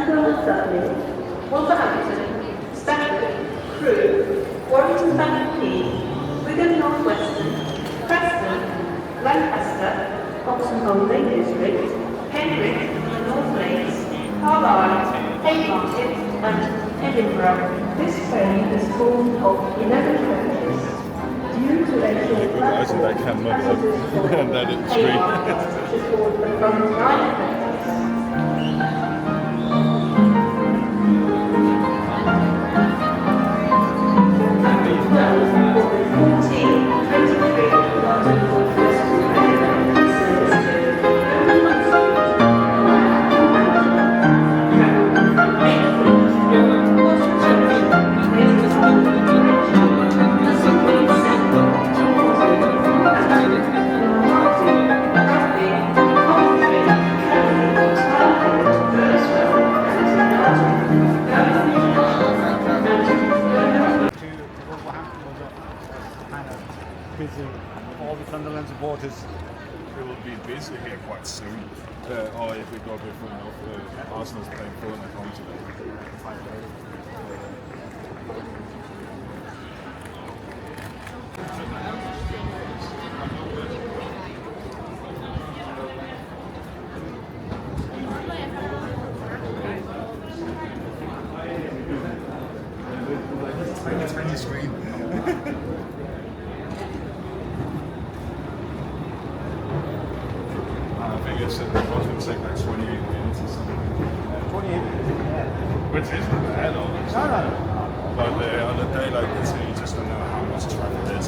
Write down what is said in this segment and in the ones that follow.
Chesterfield and Dudley, Wolverhampton, Stafford, Crewe, Warrington Bank Quay, Wigan North Western, Preston, Lancaster, Oxon Old Lake District, Cambridge, North Lakes, Carlisle, Haymarket and Edinburgh. This train is formed of 11 coaches. Due to a short platform, passengers for Haymarket should board the front 9 coaches. All the Sunderland supporters. It will be busy here quite soon. Or if we go before enough, Arsenal's playing Fulham at home today. 5:30. Tiny screen. I think it's supposed to take like 28 minutes or something. 28 minutes? Yeah. Which isn't bad, obviously. No. But on a day like this, you just don't know how much traffic there is.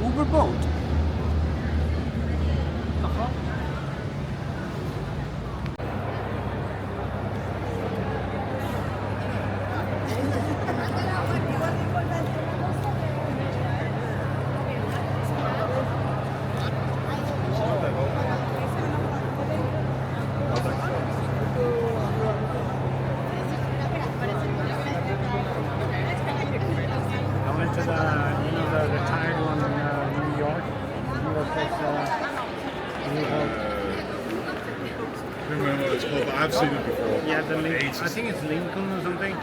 Uber boat. I went to the retired one in New York. I don't remember what it's called, but I've seen it before. Yeah, the Lincoln. Ages. I think it's Lincoln or something.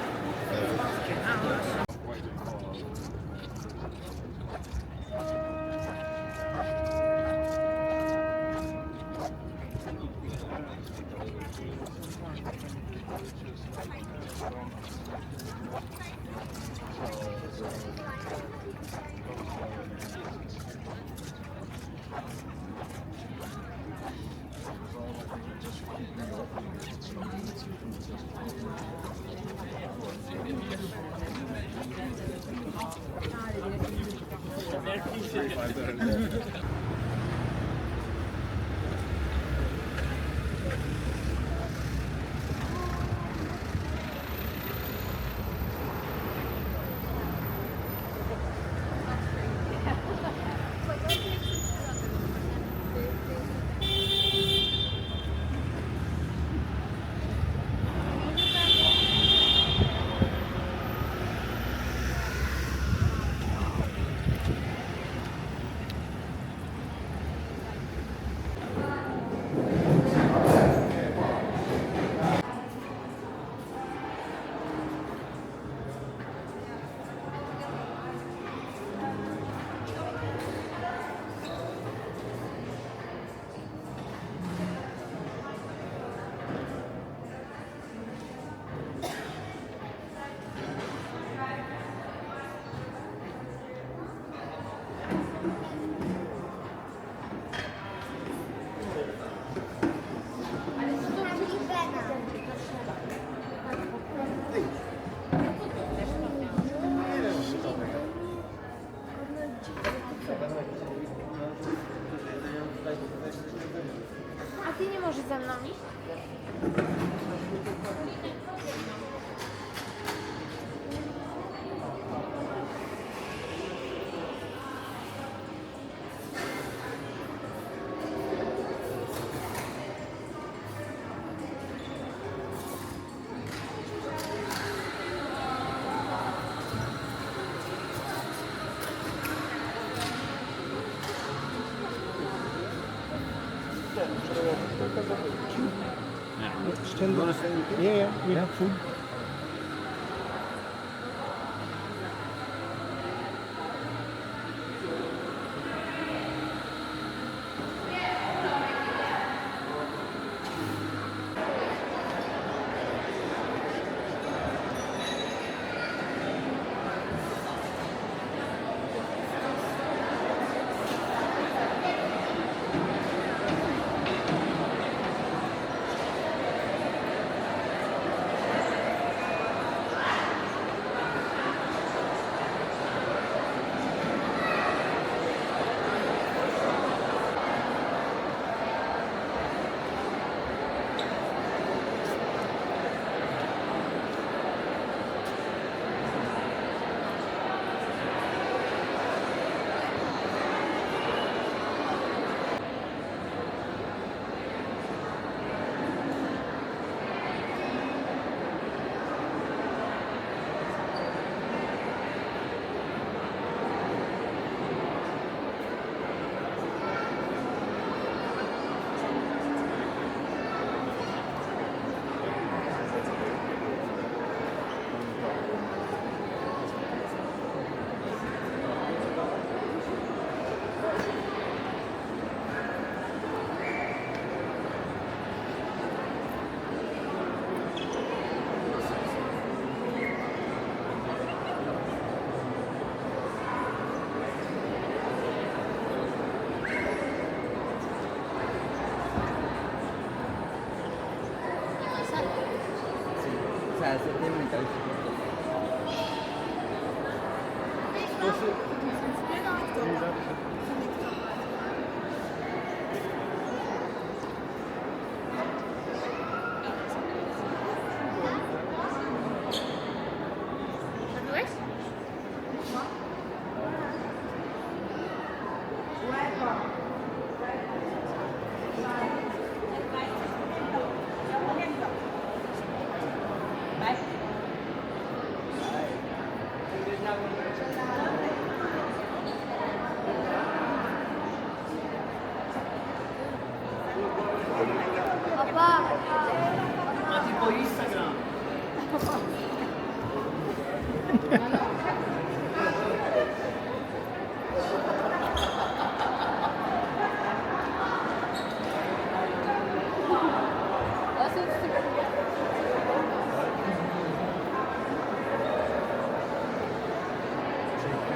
Still, yeah, we have food. Saya sẽ mình tới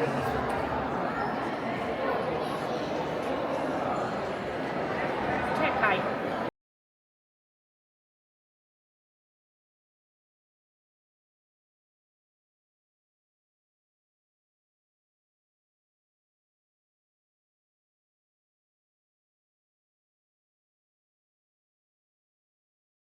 Thank you.